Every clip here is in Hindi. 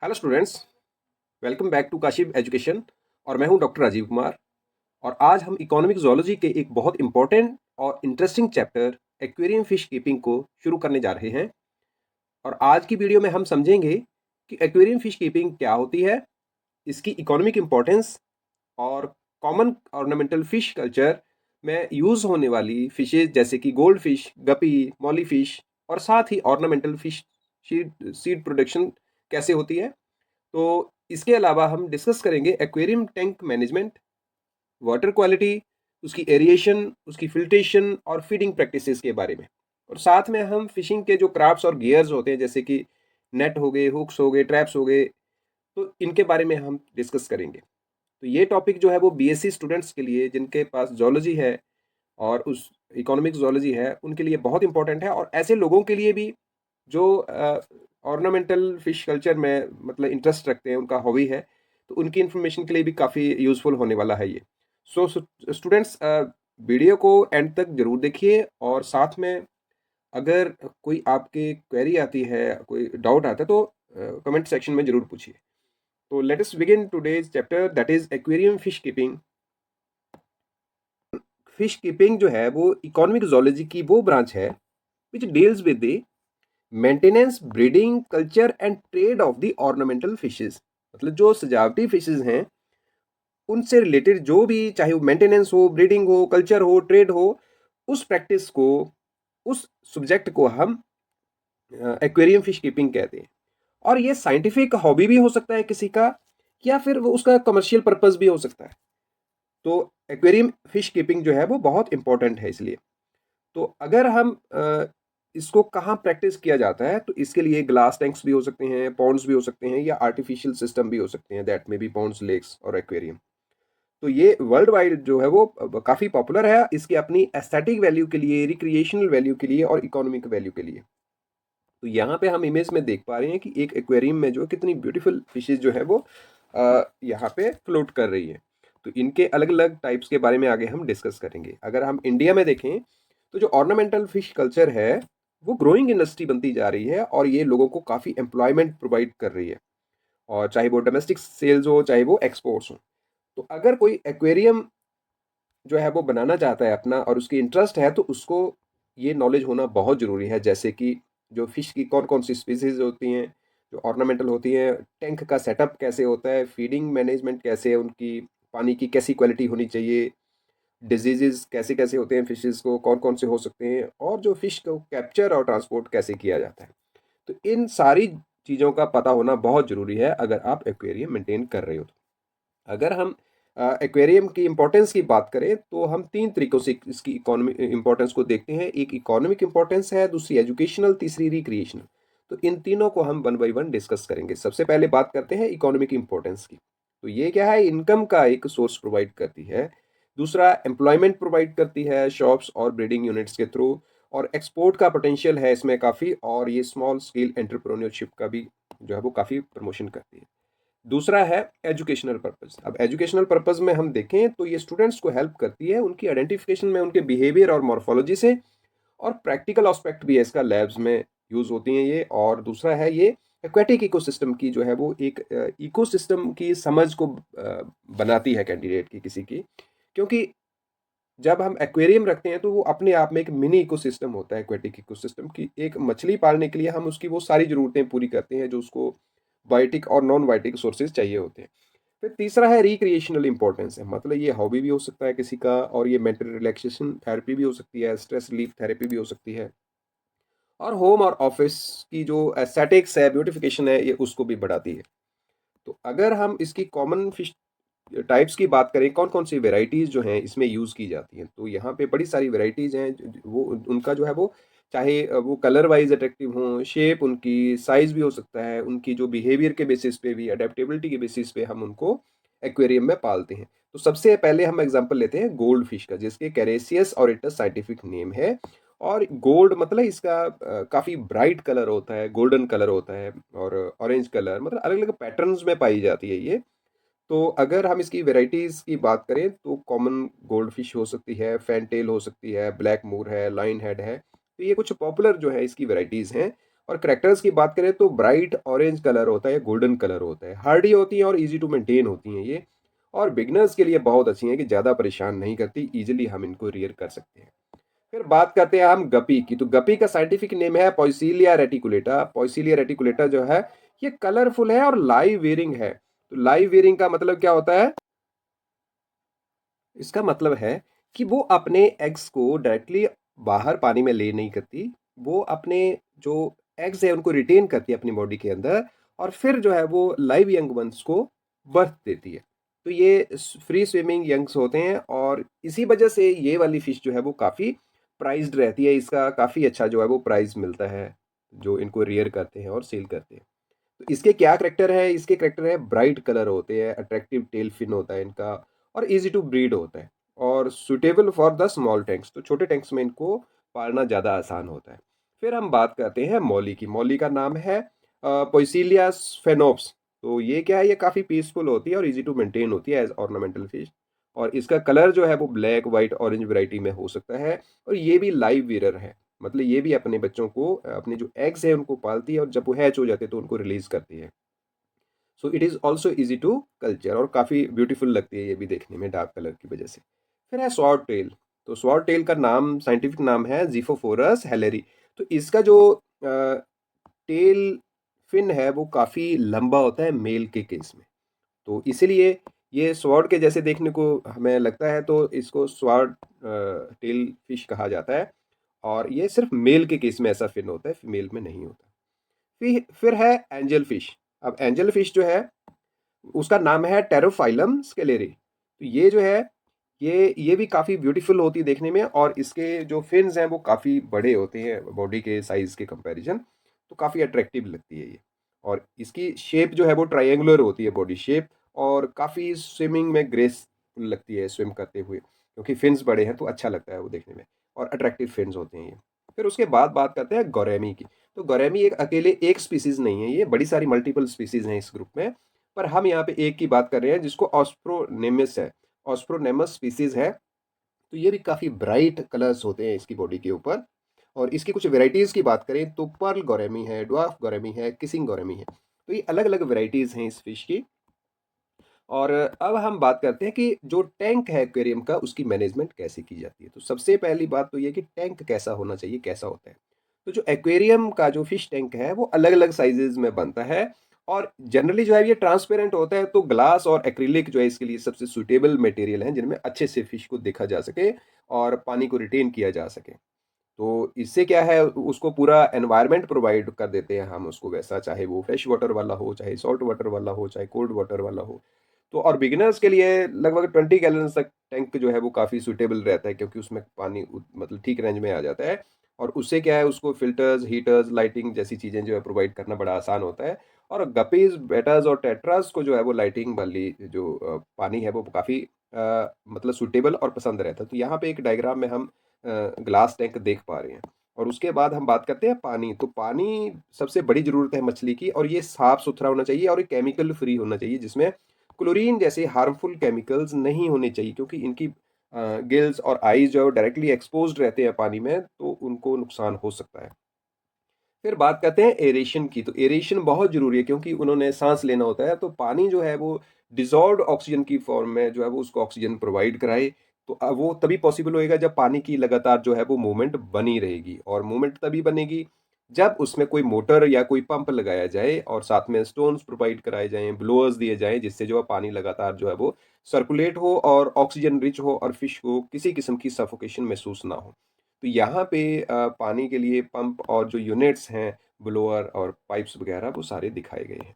Hello students, welcome back to Kashif education. और मैं हूं डॉक्टर राजीव कुमार। और आज हम इकोनॉमिक जोलॉजी के एक बहुत इंपॉर्टेंट और interesting chapter aquarium fish keeping को शुरू करने जा रहे हैं। और आज की वीडियो में हम समझेंगे कि एक्वेरियम फिश कीपिंग क्या होती है, इसकी इकोनॉमिक इंपॉर्टेंस और कॉमन ऑर्नामेंटल फिश कल्चर में यूज होने वाली फिशेज जैसे कि gold fish, guppy, molly fish और साथ ही ornamental fish seed seed production कैसे होती है। तो इसके अलावा हम डिस्कस करेंगे aquarium tank management, water quality, उसकी एरिएशन, उसकी फिल्ट्रेशन और फीडिंग प्रैक्टिसेस के बारे में। और साथ में हम फिशिंग के जो क्राफ्ट्स और गियर्स होते हैं जैसे कि नेट हो गए, हुक्स हो गए, ट्रैप्स हो गए, तो इनके बारे में हम डिस्कस करेंगे। तो ये टॉपिक जो है वो बीएससी स्टूडेंट्स के लिए जिनके पास जोलॉजी है और उस इकोनॉमिक जोलॉजी है उनके लिए बहुत इंपॉर्टेंट है, और ऐसे लोगों के लिए भी जो ऑर्नामेंटल फिश कल्चर में मतलब इंटरेस्ट रखते हैं, उनका हॉबी है, तो उनकी इन्फॉर्मेशन के लिए भी काफ़ी यूज़फुल होने वाला है ये। सो स्टूडेंट्स, वीडियो को एंड तक जरूर देखिए, और साथ में अगर कोई आपके क्वेरी आती है, कोई डाउट आता है, तो कमेंट सेक्शन में जरूर पूछिए। तो let us begin today's chapter, that is aquarium fish keeping. Fish keeping जो है वो इकोनॉमिक जोलॉजी की वो ब्रांच है which deals with the maintenance, breeding, culture and trade off the ornamental fishes. मतलब जो सजावटी फिशेस हैं उनसे रिलेटेड जो भी, चाहे वो मेंटेनेंस हो, ब्रीडिंग हो, कल्चर हो, ट्रेड हो, उस प्रैक्टिस को, उस सब्जेक्ट को हम एक्वेरियम फिश कीपिंग कहते हैं। और ये साइंटिफिक हॉबी भी हो सकता है किसी का, या फिर वो उसका कमर्शियल पर्पस भी हो सकता है। तो एक्वेरियम फिश कीपिंग जो है वो बहुत इंपॉर्टेंट है इसलिए। तो अगर हम इसको कहाँ प्रैक्टिस किया जाता है, तो इसके लिए ग्लास टैंक्स भी हो सकते हैं, पॉन्ड्स भी हो सकते हैं, या आर्टिफिशियल सिस्टम भी हो सकते हैं, दैट में बी पॉन्ड्स, लेक्स और एक्वेरियम। तो ये वर्ल्ड वाइड जो है वो काफ़ी पॉपुलर है, इसकी अपनी एस्थेटिक वैल्यू के लिए, रिक्रिएशनल वैल्यू के लिए और इकोनॉमिक वैल्यू के लिए। तो यहाँ पे हम इमेज में देख पा रहे हैं कि एक एक्वेरियम में जो कितनी ब्यूटीफुल फिशेज जो है वो यहाँ पे फ्लोट कर रही है। तो इनके अलग अलग टाइप्स के बारे में आगे हम डिस्कस करेंगे। अगर हम इंडिया में देखें तो जो ऑर्नामेंटल फिश कल्चर है वो ग्रोइंग इंडस्ट्री बनती जा रही है, और ये लोगों को काफ़ी एम्प्लॉयमेंट प्रोवाइड कर रही है, और चाहे वो डोमेस्टिक सेल्स हो, चाहे वो एक्सपोर्ट्स हो। तो अगर कोई एक्वेरियम जो है वो बनाना चाहता है अपना और उसकी इंटरेस्ट है, तो उसको ये नॉलेज होना बहुत ज़रूरी है, जैसे कि जो फिश की कौन कौन सी स्पीसीज होती हैं, जो ऑर्नामेंटल होती हैं, टैंक का सेटअप कैसे होता है, फीडिंग मैनेजमेंट कैसे है उनकी, पानी की कैसी क्वालिटी होनी चाहिए, डिजीजेस कैसे कैसे होते हैं फिशेस को, कौन कौन से हो सकते हैं, और जो फिश को कैप्चर और ट्रांसपोर्ट कैसे किया जाता है। तो इन सारी चीज़ों का पता होना बहुत ज़रूरी है अगर आप एक्वेरियम मेंटेन कर रहे हो तो। अगर हम एक्वेरियम की इंपॉर्टेंस की बात करें तो हम तीन तरीकों से इसकी इकोनॉमिक इंपॉर्टेंस को देखते हैं। एक इकोनॉमिक इंपॉर्टेंस है, दूसरी एजुकेशनल, तीसरी रिक्रिएशनल। तो इन तीनों को हम वन बाय वन डिस्कस करेंगे। सबसे पहले बात करते हैं इकोनॉमिक इंपॉर्टेंस की। तो ये क्या है, इनकम का एक सोर्स प्रोवाइड करती है। दूसरा, एम्प्लॉयमेंट प्रोवाइड करती है शॉप्स और ब्रीडिंग यूनिट्स के थ्रू। और एक्सपोर्ट का पोटेंशियल है इसमें काफ़ी, और ये स्मॉल स्केल एंटरप्रेन्योरशिप का भी जो है वो काफ़ी प्रमोशन करती है। दूसरा है एजुकेशनल पर्पस। अब एजुकेशनल पर्पस में हम देखें तो ये स्टूडेंट्स को हेल्प करती है उनकी आइडेंटिफिकेशन में, उनके बिहेवियर और मॉर्फोलॉजी से। और प्रैक्टिकल एस्पेक्ट भी है इसका, लैब्स में यूज़ होती हैं ये। और दूसरा है ये एक्वेटिक इकोसिस्टम की जो है वो एक इकोसिस्टम की समझ को बनाती है कैंडिडेट की, किसी की। क्योंकि जब हम एक्वेरियम रखते हैं तो वो अपने आप में एक मिनी इकोसिस्टम होता है। एक्वेटिक इकोसिस्टम की, एक मछली पालने के लिए हम उसकी वो सारी ज़रूरतें पूरी करते हैं जो उसको बायोटिक और नॉन बायोटिक सोर्सेज चाहिए होते हैं। फिर तीसरा है रिक्रिएशनल इंपॉर्टेंस है, मतलब ये हॉबी भी हो सकता है किसी का, और ये मेंटल रिलैक्सेशन थेरेपी भी हो सकती है, स्ट्रेस रिलीफ थेरेपी भी हो सकती है, और होम और ऑफिस की जो एस्थेटिक्स है, ब्यूटिफिकेशन है, ये उसको भी बढ़ाती है। तो अगर हम इसकी कॉमन फिश टाइप्स की बात करें, कौन कौन सी वेराइटीज़ जो हैं इसमें यूज़ की जाती हैं, तो यहाँ पे बड़ी सारी वेराइटीज़ हैं। वो उनका जो है वो, चाहे वो कलर वाइज अट्रैक्टिव हों, शेप उनकी, साइज़ भी हो सकता है, उनकी जो बिहेवियर के बेसिस पे भी, अडेप्टेबिलिटी के बेसिस पे हम उनको एक्वेरियम में पालते हैं। तो सबसे पहले हम एग्जांपल लेते हैं गोल्ड फिश का, जिसके कैरेसियस ऑरिटस साइंटिफिक नेम है। और गोल्ड मतलब इसका काफ़ी ब्राइट कलर होता है, गोल्डन कलर होता है, और ऑरेंज कलर, मतलब अलग अलग पैटर्न्स में पाई जाती है ये। तो अगर हम इसकी वैराइटीज़ की बात करें तो कॉमन गोल्ड फिश हो सकती है, फैंटेल हो सकती है, ब्लैक मूर है, लाइन हेड है। तो ये कुछ पॉपुलर जो है इसकी वैराइटीज़ हैं। और करैक्टर्स की बात करें तो ब्राइट ऑरेंज कलर होता है, गोल्डन कलर होता है, हार्डी होती हैं और ईज़ी टू मेंटेन होती हैं ये, और बिगिनर्स के लिए बहुत अच्छी हैं कि ज़्यादा परेशान नहीं करती, ईज़िली हम इनको रियर कर सकते हैं। फिर बात करते हैं हम गप्पी की, तो गप्पी का साइंटिफिक नेम है पॉइसीलिया रेटिकुलेटा। पॉइसीलिया रेटिकुलेटा जो है, ये कलरफुल है और लाइव वेयरिंग है। तो लाइव वेयरिंग का मतलब क्या होता है? इसका मतलब है कि वो अपने एग्स को डायरेक्टली बाहर पानी में ले नहीं करती, वो अपने जो एग्स है उनको रिटेन करती है अपनी बॉडी के अंदर, और फिर जो है वो लाइव यंग वंस को बर्थ देती है। तो ये फ्री स्विमिंग यंग्स होते हैं, और इसी वजह से ये वाली फिश जो है वो काफ़ी प्राइज्ड रहती है, इसका काफ़ी अच्छा जो है वो प्राइस मिलता है, जो इनको रियर करते हैं और सेल करते हैं। तो इसके क्या करैक्टर है? इसके करैक्टर है ब्राइट कलर होते हैं, अट्रैक्टिव टेल फिन होता है इनका, और ईज़ी टू ब्रीड होता है, और suitable for the small tanks. तो छोटे टैंक्स में इनको पालना ज़्यादा आसान होता है। फिर हम बात करते हैं मौली की। मौली का नाम है पोइसीलिया स्फेनोप्स। तो ये क्या है? ये काफ़ी पीसफुल होती है और ईज़ी टू मेंटेन होती है एज़ ऑर्नामेंटल फिश, और इसका कलर जो है वो ब्लैक, व्हाइट, ऑरेंज वैरायटी में हो सकता है, और ये भी लाइव वीरर है। मतलब ये भी अपने बच्चों को अपने जो एग्स हैं उनको पालती है, और जब वो हैच हो जाते हैं तो उनको रिलीज़ करती है। So it is also easy to culture, और काफ़ी ब्यूटीफुल लगती है ये भी देखने में डार्क कलर की वजह से। फिर है स्वॉर्ड टेल। तो स्वॉर्ड टेल का नाम, साइंटिफिक नाम है ज़िफोफोरस हेलेरी। तो इसका जो टेल फिन है वो काफ़ी लंबा होता है मेल के केस में। तो इसीलिए ये स्वॉर्ड के जैसे देखने को हमें लगता है, तो इसको स्वॉर्ड टेल फिश कहा जाता है, और ये सिर्फ़ मेल के केस में ऐसा फिन होता है, फीमेल में नहीं होता। फिर है एंजल फिश। अब एंजल फिश जो है, उसका नाम है टेरोफाइलम स्केलेरी। तो ये जो है, ये भी काफ़ी ब्यूटीफुल होती है देखने में, और इसके जो फिन्स हैं वो काफ़ी बड़े होते हैं बॉडी के साइज़ के कंपैरिजन, तो काफ़ी अट्रैक्टिव लगती है ये। और इसकी शेप जो है वो ट्रायंगुलर होती है बॉडी शेप, और काफ़ी स्विमिंग में ग्रेसफुल लगती है स्विम करते हुए, क्योंकि फिन्स बड़े हैं तो अच्छा लगता है वो देखने में, और अट्रैक्टिव फिन्स होते हैं ये। फिर उसके बाद बात करते हैं गोरेमी की। तो गोरेमी एक अकेले एक स्पीसीज़ नहीं है, ये बड़ी सारी मल्टीपल स्पीसीज़ हैं इस ग्रुप में। पर हम यहाँ पे एक की बात कर रहे हैं जिसको ऑस्प्रोनेमस है, ऑस्प्रोनेमस स्पीसीज है। तो ये भी काफ़ी ब्राइट कलर्स होते हैं इसकी बॉडी के ऊपर, और इसकी कुछ वेराइटीज़ की बात करें तो पर्ल गोरेमी है, ड्वार्फ गोरेमी है, किसिंग गोरेमी है। तो ये अलग अलग वेराइटीज़ हैं इस फिश की। और अब हम बात करते हैं कि जो टैंक है एक्वेरियम का, उसकी मैनेजमेंट कैसे की जाती है। तो सबसे पहली बात तो ये कि टैंक कैसा होना चाहिए, कैसा होता है। तो जो एक्वेरियम का जो फिश टैंक है वो अलग अलग साइजेज में बनता है, और जनरली जो है ये ट्रांसपेरेंट होता है। तो ग्लास और एक्रिलिक जो है इसके लिए सबसे सुटेबल मटेरियल हैं, जिनमें अच्छे से फिश को देखा जा सके और पानी को रिटेन किया जा सके। तो इससे क्या है, उसको पूरा एनवायरनमेंट प्रोवाइड कर देते हैं हम उसको वैसा, चाहे वो फ्रेश वाटर वाला हो, चाहे सॉल्ट वाटर वाला हो, चाहे कोल्ड वाटर वाला हो। तो और बिगिनर्स के लिए लगभग 20 गैलन तक टैंक जो है वो काफ़ी सूटेबल रहता है, क्योंकि उसमें पानी मतलब ठीक रेंज में आ जाता है, और उससे क्या है, उसको फ़िल्टर्स, हीटर्स, लाइटिंग जैसी चीज़ें जो है प्रोवाइड करना बड़ा आसान होता है। और गप्पीज़, बेटाज़ और टेट्रास को जो है वो लाइटिंग वाली जो पानी है वो काफ़ी मतलब सूटेबल और पसंद रहता है। तो यहाँ पे एक डायग्राम में हम ग्लास टैंक देख पा रहे हैं। और उसके बाद हम बात करते हैं पानी। तो पानी सबसे बड़ी ज़रूरत है मछली की, और ये साफ़-सुथरा होना चाहिए और ये केमिकल फ्री होना चाहिए, जिसमें क्लोरीन जैसे हार्मफुल केमिकल्स नहीं होने चाहिए, क्योंकि इनकी गिल्स और आईज़ जो है वो डायरेक्टली एक्सपोज़्ड रहते हैं पानी में, तो उनको नुकसान हो सकता है। फिर बात करते हैं एरेशन की। तो एरेशन बहुत ज़रूरी है, क्योंकि उन्होंने साँस लेना होता है, तो पानी जो है वो डिसॉल्व्ड ऑक्सीजन की फ़ॉर्म में जो है वो उसको ऑक्सीजन प्रोवाइड कराए। तो वो तभी पॉसिबल होएगा जब पानी की लगातार जो है वो मूवमेंट बनी रहेगी, और मूवमेंट तभी बनेगी जब उसमें कोई मोटर या कोई पंप लगाया जाए, और साथ में स्टोन्स प्रोवाइड कराए जाएँ, ब्लोअर्स दिए जाएँ, जिससे जो है पानी लगातार जो है वो सर्कुलेट हो और ऑक्सीजन रिच हो, और फिश को किसी किस्म की सफोकेशन महसूस ना हो। तो यहाँ पे पानी के लिए पंप और जो यूनिट्स हैं, ब्लोअर और पाइप्स वगैरह, वो सारे दिखाए गए हैं।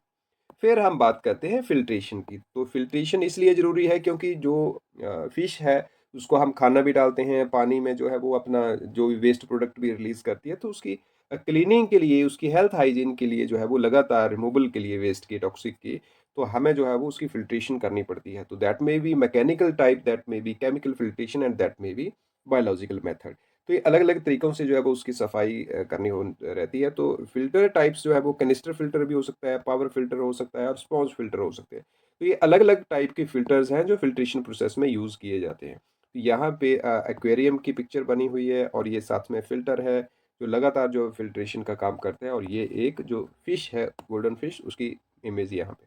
फिर हम बात करते हैं फ़िल्ट्रेशन की। तो फ़िल्ट्रेशन इसलिए ज़रूरी है क्योंकि जो फ़िश है, उसको हम खाना भी डालते हैं, पानी में जो है वो अपना जो वेस्ट प्रोडक्ट भी रिलीज़ करती है, तो उसकी क्लीनिंग के लिए, उसकी हेल्थ हाइजीन के लिए जो है वो लगातार रिमूवल के लिए वेस्ट की, टॉक्सिक की, तो हमें जो है वो उसकी फ़िल्ट्रेशन करनी पड़ती है। तो that may be mechanical type, that may be chemical filtration, and that may be biological method. तो ये अलग-अलग तरीकों से जो है वो उसकी सफाई करनी हो रहती है। तो फ़िल्टर टाइप्स जो है वो कैनिस्टर फ़िल्टर भी हो सकता है, पावर फ़िल्टर हो सकता है, और स्पॉन्ज फ़िल्टर हो सकते हैं। तो ये अलग-अलग टाइप के फ़िल्टर्स हैं जो फ़िल्ट्रेशन प्रोसेस में यूज़ किए जाते हैं। तो यहाँ पे एक्वेरियम की पिक्चर बनी हुई है, और ये साथ में फ़िल्टर है, जो लगातार जो फ़िल्ट्रेशन का काम करता है, और ये एक जो फ़िश है, गोल्डन फ़िश, उसकी इमेज यहाँ पे।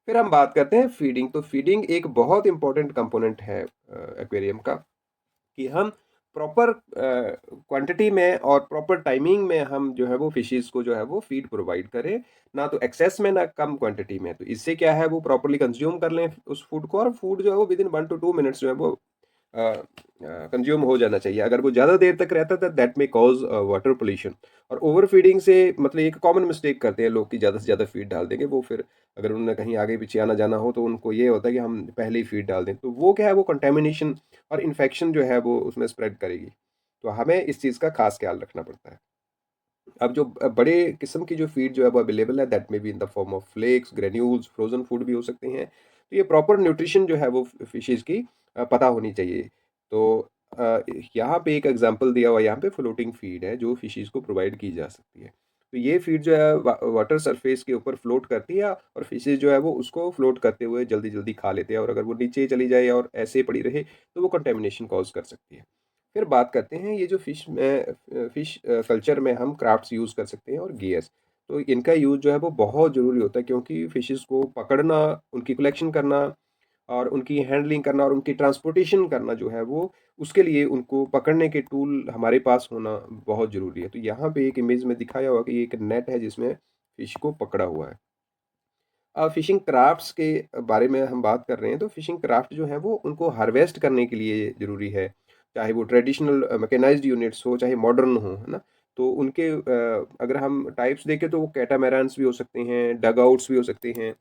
फिर हम बात करते हैं फ़ीडिंग। तो फ़ीडिंग एक बहुत इम्पोर्टेंट कंपोनेंट है एक्वेरियम का, कि हम प्रॉपर क्वांटिटी में और प्रॉपर टाइमिंग में हम जो है वो फिशेस को जो है वो फीड प्रोवाइड करें, ना तो एक्सेस में ना कम क्वांटिटी में। तो इससे क्या है, वो प्रॉपर्ली कंज्यूम कर लें उस फूड को, और फूड जो है वो विद इन 1 to 2 मिनट्स जो है वो कंज्यूम हो जाना चाहिए। अगर वो ज़्यादा देर तक रहता है दैट में कॉज वाटर पोल्यूशन। और ओवर फीडिंग से मतलब एक कॉमन मिस्टेक करते हैं लोग कि ज़्यादा से ज़्यादा फीड डाल देंगे, वो फिर अगर उन्हें कहीं आगे पीछे आना जाना हो तो उनको ये होता है कि हम पहले ही फीड डाल दें, तो वो क्या है, वो कंटेमिनेशन और इन्फेक्शन जो है वो उसमें स्प्रेड करेगी। तो हमें इस चीज़ का खास ख्याल रखना पड़ता है। अब जो बड़े किस्म की जो फीड जो है वो अवेलेबल है, दैट में be in the form of flakes, granules, frozen food भी हो सकते हैं। तो ये प्रॉपर न्यूट्रिशन जो है वो फिशेज की पता होनी चाहिए। तो अ, यहाँ पे एक एग्जांपल दिया हुआ है, यहाँ पे फ्लोटिंग फीड है जो फिशेज को प्रोवाइड की जा सकती है। तो ये फीड जो है वाटर सरफेस के ऊपर फ्लोट करती है, और फिशेज जो है वो उसको फ्लोट करते हुए जल्दी जल्दी खा लेते हैं, और अगर वो नीचे चली जाए और ऐसे पड़ी रहे तो वो कंटेमिनेशन कॉज कर सकती है। फिर बात करते हैं ये जो फ़िश कल्चर में हम क्राफ्ट्स यूज़ कर सकते हैं और गियर्स। तो इनका यूज़ जो है वो बहुत ज़रूरी होता है, क्योंकि फ़िशेज़ को पकड़ना, उनकी कलेक्शन करना और उनकी हैंडलिंग करना और उनकी ट्रांसपोर्टेशन करना जो है वो, उसके लिए उनको पकड़ने के टूल हमारे पास होना बहुत ज़रूरी है। तो यहाँ पे एक इमेज में दिखाया हुआ कि ये एक नेट है जिसमें फ़िश को पकड़ा हुआ है। फ़िशिंग क्राफ्ट्स के बारे में हम बात कर रहे हैं, तो फ़िशिंग क्राफ्ट जो हैं वो उनको हार्वेस्ट करने के लिए ज़रूरी है। चाहे वो ट्रेडिशनल मैकेनाइज़्ड यूनिट्स हो, चाहे मॉडर्न हो, है ना? तो उनके अगर हम टाइप्स देखें तो वो कैटामैरान्स भी हो सकते हैं, डग आउट्स भी हो सकते हैं,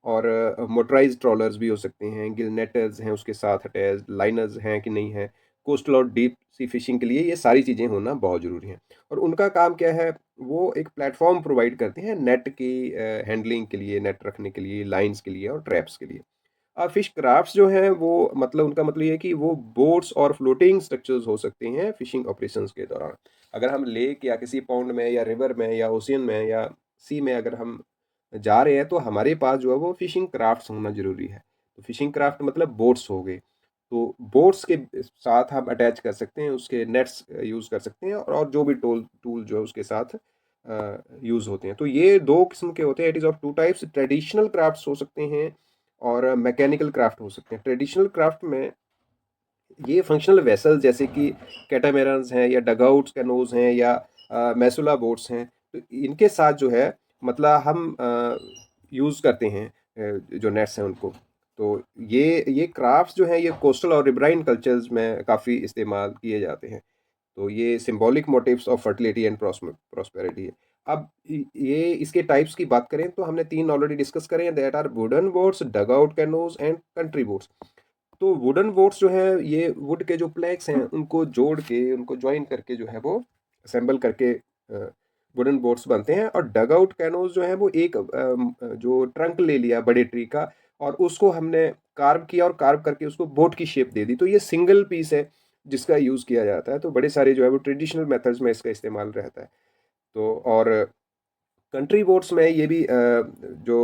और मोटराइज़्ड ट्रॉलर्स भी हो सकते हैं, गिल नेटर्स हैं उसके साथ अटैच्ड, लाइनर्स हैं कि नहीं है, कोस्टल और डीप सी फ़िशिंग के लिए ये सारी चीज़ें होना बहुत ज़रूरी हैं। और उनका काम क्या है, वो एक प्लेटफ़ॉर्म प्रोवाइड करते हैं नेट की हैंडलिंग के लिए, नेट रखने के लिए, लाइन्स के लिए और ट्रैप्स के लिए। फ़िश क्राफ्ट्स जो हैं वो मतलब उनका मतलब ये है कि वो बोट्स और फ्लोटिंग स्ट्रक्चर्स हो सकते हैं फ़िशिंग ऑपरेशंस के दौरान। अगर हम लेक या किसी पॉन्ड में या रिवर में या ओशियन में या सी में अगर हम जा रहे हैं, तो हमारे पास जो है वो फ़िशिंग क्राफ्ट्स होना ज़रूरी है। तो फ़िशिंग क्राफ्ट मतलब बोट्स हो गए। तो बोट्स के साथ हम अटैच कर सकते हैं, उसके नेट्स यूज़ कर सकते हैं, और जो भी टूल टूल जो है उसके साथ यूज़ होते हैं। तो ये 2 किस्म के होते हैं, it is of 2 types. Traditional crafts हो सकते हैं और मैकेनिकल क्राफ्ट हो सकते हैं। ट्रेडिशनल क्राफ्ट में ये फंक्शनल वेसल जैसे कि कैटामैरन्स हैं या डगआउट्स, कैनोज़ हैं या मैसुला बोट्स हैं, तो इनके साथ जो है मतलब हम यूज़ करते हैं जो नेट्स हैं उनको। तो ये क्राफ्ट्स जो हैं ये कोस्टल और रिवराइन कल्चर्स में काफ़ी इस्तेमाल किए जाते हैं। तो ये symbolic motifs of fertility and prosperity है। अब ये इसके टाइप्स की बात करें तो हमने 3 ऑलरेडी डिस्कस करे हैं, that are wooden boats, dugout canoes and country boats. तो वुडन बोट्स जो है ये वुड के जो प्लैंक्स हैं उनको जोड़ के, उनको जॉइन करके जो है वो असेंबल करके वुडन बोट्स बनते हैं। और डग आउट कैनोज जो है वो एक जो ट्रंक ले लिया बड़े ट्री का, और उसको हमने कार्व किया और कार्व करके उसको बोट की शेप दे दी, तो ये सिंगल पीस है जिसका यूज़ किया जाता है। तो बड़े सारे जो है वो ट्रेडिशनल मेथड्स में इसका इस्तेमाल रहता है। तो और कंट्री बोट्स में ये भी जो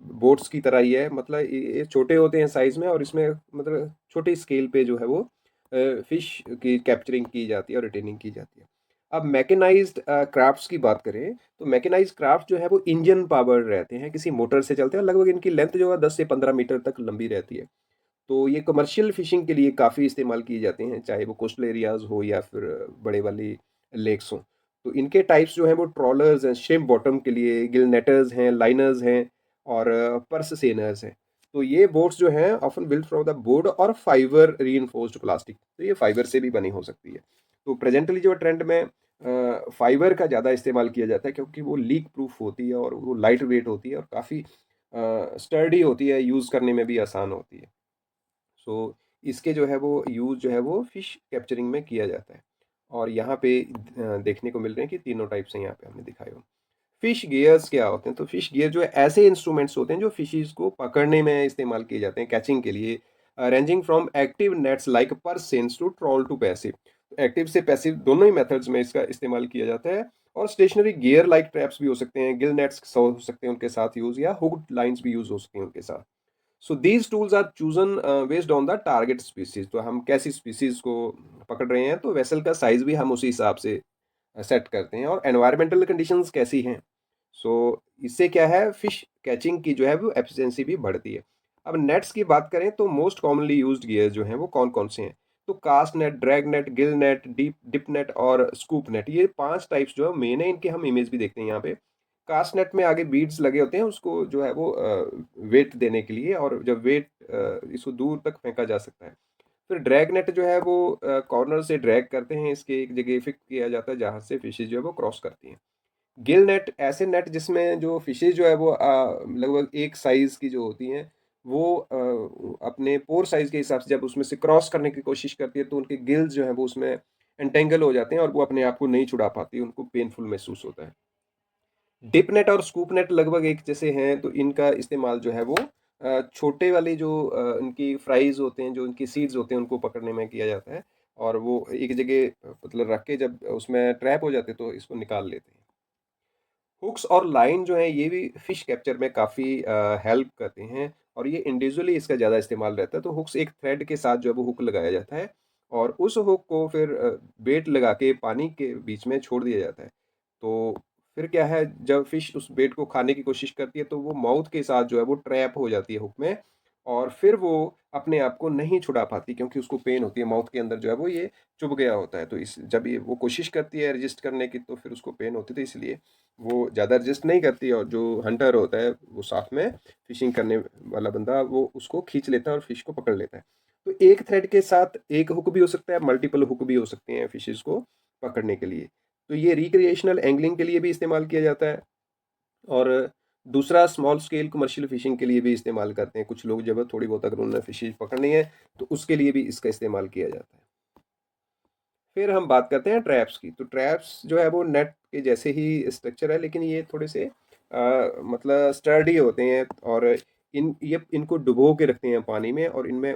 बोट्स की तरह ही है, मतलब ये छोटे होते हैं साइज़ में, और इसमें मतलब छोटे स्केल पे जो है वो फिश की कैप्चरिंग की जाती है और रिटेनिंग की जाती है। अब मैकेनाइज्ड क्राफ्ट्स की बात करें, तो मैकेनाइज्ड क्राफ्ट जो है वो इंजन पावर्ड रहते हैं, किसी मोटर से चलते हैं, और लगभग इनकी लेंथ जो है 10 से 15 मीटर तक लंबी रहती है। तो ये कमर्शियल फिशिंग के लिए काफ़ी इस्तेमाल किए जाते हैं, चाहे वो कोस्टल एरियाज़ हो या फिर बड़े वाली लेक्स हों। तो इनके टाइप्स जो हैं वो ट्रॉलर्स हैं, श्रिम्प बॉटम के लिए, गिल नेटर्स हैं, लाइनर्स हैं, और पर्स सेनर्स हैं। तो ये बोट्स जो हैं often built from the wood और फाइबर रीइंफोर्स्ड प्लास्टिक, तो ये फाइबर से भी बनी हो सकती है। तो प्रेजेंटली जो ट्रेंड में फाइबर का ज़्यादा इस्तेमाल किया जाता है, क्योंकि वो लीक प्रूफ होती है और वो लाइट वेट होती है और काफ़ी स्टर्डी होती है, यूज़ करने में भी आसान होती है। सो इसके जो है वो यूज़ जो है वो फ़िश कैप्चरिंग में किया जाता है। और यहाँ पे देखने को मिल रहे हैं कि तीनों टाइप्स हैं यहाँ पे हमने दिखाए हुए। फ़िश गियर्स क्या होते हैं? तो फ़िश गियर जो है ऐसे इंस्ट्रूमेंट्स होते हैं जो फ़िशेज़ को पकड़ने में इस्तेमाल किए जाते हैं, कैचिंग के लिए, ranging from active nets like purse seines to trawl to passive. Active से पैसिव दोनों ही मेथड्स में इसका इस्तेमाल किया जाता है। और स्टेशनरी गियर लाइक ट्रैप्स भी हो सकते हैं, गिल नेट्स हो सकते हैं उनके साथ यूज़, या हुक्ड लाइन्स भी यूज़ हो सकती हैं उनके साथ। So these tools are chosen based on the target species. तो हम कैसी स्पीसीज को पकड़ रहे हैं, तो वेसल का साइज भी हम उसी हिसाब से सेट करते हैं और एनवायरमेंटल कंडीशंस कैसी हैं। सो इससे क्या है, फिश कैचिंग की जो है वो एफिशिएंसी भी बढ़ती है। अब नेट्स की बात करें तो मोस्ट कॉमनली यूज्ड गियर जो हैं वो कौन-कौन से हैं? तो cast net, drag net, gill net, dip net और स्कूप नेट, ये 5 टाइप्स जो है मेन है, इनके हम इमेज भी देखते हैं यहाँ पे। कास्ट नेट में आगे बीड्स लगे होते हैं उसको जो है वो वेट देने के लिए, और जब वेट इसको दूर तक फेंका जा सकता है। फिर ड्रैग नेट जो है वो कॉर्नर से ड्रैग करते हैं, इसके एक जगह फिक्स किया जाता है जहाँ से फिशेज़ जो है वो क्रॉस करती हैं। गिल नेट ऐसे नेट जिसमें जो फिशेज़ जो है वो लगभग एक साइज़ की जो होती हैं, वो अपने पोर साइज़ के हिसाब से जब उसमें से क्रॉस करने की कोशिश करती है तो उनके गिल्स जो हैं वो उसमें एंटेंगल हो जाते हैं और वो अपने आप को नहीं छुड़ा पाती, उनको पेनफुल महसूस होता है। डिप नेट और स्कूप नेट लगभग एक जैसे हैं, तो इनका इस्तेमाल जो है वो छोटे वाले जो इनकी फ्राइज़ होते हैं, जो इनकी सीड्स होते हैं, उनको पकड़ने में किया जाता है, और वो एक जगह मतलब रख के जब उसमें ट्रैप हो जाते हैं तो इसको निकाल लेते हैं। हुक्स और लाइन जो है ये भी फिश कैप्चर में काफ़ी हेल्प करते हैं, और ये इंडिविजुअली इसका ज़्यादा इस्तेमाल रहता है। तो हुक्स एक थ्रेड के साथ जो है वो हुक लगाया जाता है, और उस हुक को फिर बेट लगा के पानी के बीच में छोड़ दिया जाता है। तो फिर क्या है, जब फिश उस बेट को खाने की कोशिश करती है तो वो माउथ के साथ जो है वो ट्रैप हो जाती है हुक में, और फिर वो अपने आप को नहीं छुड़ा पाती क्योंकि उसको पेन होती है, माउथ के अंदर जो है वो ये चुभ गया होता है। तो इस जब ये वो कोशिश करती है रजिस्ट करने की तो फिर उसको पेन होती है, तो इसलिए वो ज़्यादा रजिस्ट नहीं करती, और जो हंटर होता है वो साथ में फिशिंग करने वाला बंदा वो उसको खींच लेता है और फिश को पकड़ लेता है। तो एक थ्रेड के साथ एक हुक भी हो सकता है, मल्टीपल हुक भी हो सकते हैं फिशेज़ को पकड़ने के लिए। तो ये रिक्रिएशनल एंगलिंग के लिए भी इस्तेमाल किया जाता है, और दूसरा स्मॉल स्केल कमर्शियल फिशिंग के लिए भी इस्तेमाल करते हैं कुछ लोग, जब थोड़ी बहुत अगर उन्होंने फिशेज़ पकड़नी है तो उसके लिए भी इसका इस्तेमाल किया जाता है। फिर हम बात करते हैं ट्रैप्स की। तो ट्रैप्स जो है वो नेट के जैसे ही स्ट्रक्चर है, लेकिन ये थोड़े से मतलब स्टर्डी होते हैं, और ये इनको डुबो के रखते हैं पानी में, और इनमें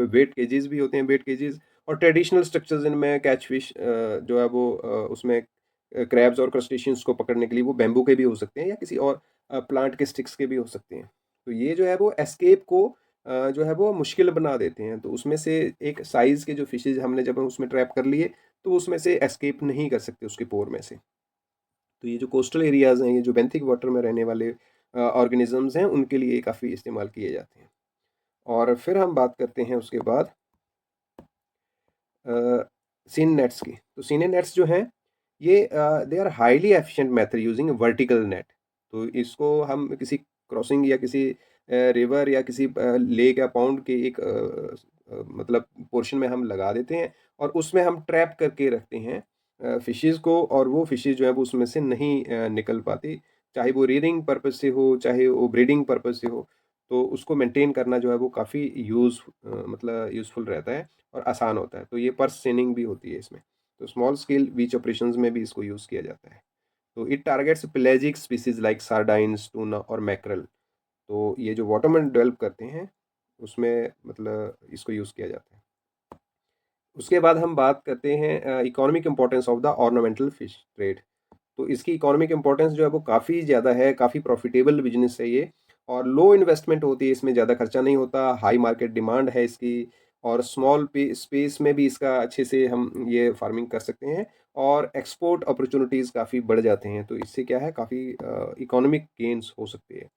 वेट केजेस भी होते हैं, वेट केजेस। और ट्रेडिशनल स्ट्रक्चर्स इनमें कैच फिश जो है वो उसमें क्रैब्स और क्रस्टेशियंस को पकड़ने के लिए वो बैम्बू के भी हो सकते हैं, या किसी और प्लांट के स्टिक्स के भी हो सकते हैं। तो ये जो है वो एस्केप को जो है वो मुश्किल बना देते हैं। तो उसमें से एक साइज़ के जो फिशेज़ हमने जब हम उसमें ट्रैप कर लिए, तो उसमें से एस्केप नहीं कर सकते उसके पोर में से। तो ये जो कोस्टल एरियाज़ हैं, ये जो बेंथिक वाटर में रहने वाले ऑर्गेनिज़म्स हैं, उनके लिए काफ़ी इस्तेमाल किए जाते हैं। और फिर हम बात करते हैं उसके बाद सीन नेट्स की। तो सीने नेट्स जो हैं ये they are highly efficient method using vertical net. तो इसको हम किसी क्रॉसिंग या किसी रिवर या किसी लेक या पाउंड के एक मतलब पोर्शन में हम लगा देते हैं, और उसमें हम ट्रैप करके रखते हैं फिशेज़ को, और वो फिशेज़ जो है वो उसमें से नहीं निकल पाती। चाहे वो रीयरिंग पर्पज़ से हो, चाहे वो ब्रीडिंग पर्पज़ से हो, तो उसको मेंटेन करना जो है वो काफ़ी मतलब यूज़फुल रहता है और आसान होता है। तो ये पर्स सेनिंग भी होती है इसमें। तो स्मॉल स्केल बीच ऑपरेशंस में भी इसको यूज़ किया जाता है। तो it targets pelagic species like sardines, tuna और मैकरल। तो ये जो वाटर में डेवलप करते हैं, उसमें मतलब इसको यूज़ किया जाता है। उसके बाद हम बात करते हैं economic importance of the ornamental fish trade. तो इसकी इकोनॉमिक इम्पोर्टेंस जो है वो काफ़ी ज़्यादा है, काफ़ी प्रॉफिटेबल बिज़नेस है ये, और लो इन्वेस्टमेंट होती है, इसमें ज़्यादा खर्चा नहीं होता, हाई मार्केट डिमांड है इसकी, और स्मॉल पे स्पेस में भी इसका अच्छे से हम ये फार्मिंग कर सकते हैं, और एक्सपोर्ट अपॉर्चुनिटीज़ काफ़ी बढ़ जाते हैं। तो इससे क्या है, काफ़ी इकोनॉमिक गेन्स हो सकते हैं।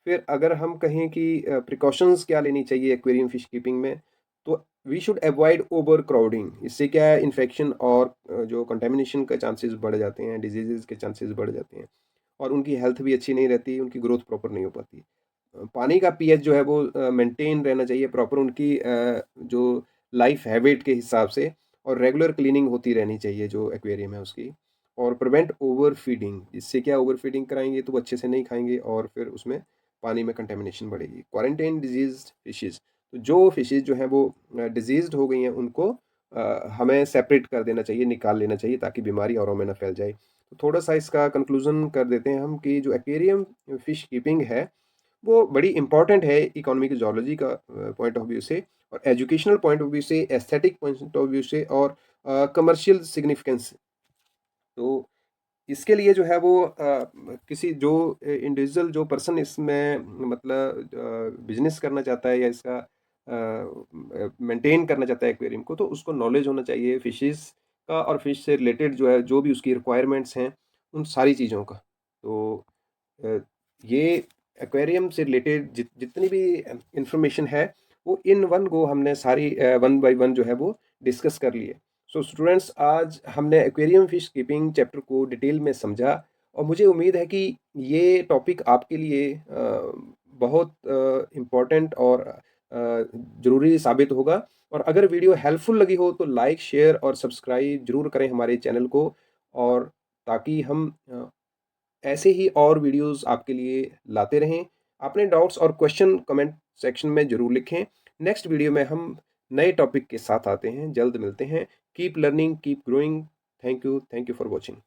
फिर अगर हम कहें कि प्रिकॉशंस क्या लेनी चाहिए एक्वेरियम फिश कीपिंग में, तो we should avoid overcrowding. इससे क्या है, इन्फेक्शन और जो कंटेमिनेशन का चांसेस बढ़ जाते हैं, डिजीज़ के चांसेस बढ़ जाते हैं, और उनकी हेल्थ भी अच्छी नहीं रहती, उनकी ग्रोथ प्रॉपर नहीं हो पाती। पानी का पीएच जो है वो मेंटेन रहना चाहिए प्रॉपर, उनकी जो लाइफ हैबिट के हिसाब से, और रेगुलर क्लीनिंग होती रहनी चाहिए जो एक्वेरियम है उसकी, और प्रिवेंट ओवर फीडिंग। इससे क्या, ओवर फीडिंग कराएंगे तो वो अच्छे से नहीं खाएंगे, और फिर उसमें पानी में कंटेमिनेशन बढ़ेगी। क्वारंटाइन डिजीज फिशेज, तो जो फिशेज जो हैं वो डिजीज्ड हो गई हैं, उनको हमें सेपरेट कर देना चाहिए, निकाल लेना चाहिए, ताकि बीमारी औरों में ना फैल जाए। तो थोड़ा सा इसका कंक्लूजन कर देते हैं हम कि जो एक्वेरियम फिश कीपिंग है वो बड़ी इंपॉर्टेंट है इकोनॉमिक जोलॉजी का पॉइंट ऑफ व्यू से, और एजुकेशनल पॉइंट ऑफ व्यू से, एस्थेटिक पॉइंट ऑफ व्यू से, और कमर्शियल सिग्निफिकेंस। तो इसके लिए जो है वो किसी जो इंडिविजुअल जो पर्सन इसमें मतलब बिजनेस करना चाहता है, या इसका मेंटेन करना चाहता है एक्वेरियम को, तो उसको नॉलेज होना चाहिए फिशेस का और फिश से रिलेटेड जो है, जो भी उसकी रिक्वायरमेंट्स हैं, उन सारी चीज़ों का। तो अ, ये एक्वेरियम से रिलेटेड जितनी भी इंफॉर्मेशन है, वो इन वन गो हमने सारी वन बाय वन जो है वो डिस्कस कर ली है। सो स्टूडेंट्स, आज हमने एक्वेरियम फिश कीपिंग चैप्टर को डिटेल में समझा, और मुझे उम्मीद है कि ये टॉपिक आपके लिए बहुत इम्पोर्टेंट और ज़रूरी साबित होगा। और अगर वीडियो हेल्पफुल लगी हो तो लाइक, शेयर और सब्सक्राइब ज़रूर करें हमारे चैनल को, और ताकि हम ऐसे ही और वीडियोस आपके लिए लाते रहें। अपने डाउट्स और क्वेश्चन कमेंट सेक्शन में ज़रूर लिखें। नेक्स्ट वीडियो में हम नए टॉपिक के साथ आते हैं। जल्द मिलते हैं। Keep learning, keep growing. Thank you for watching.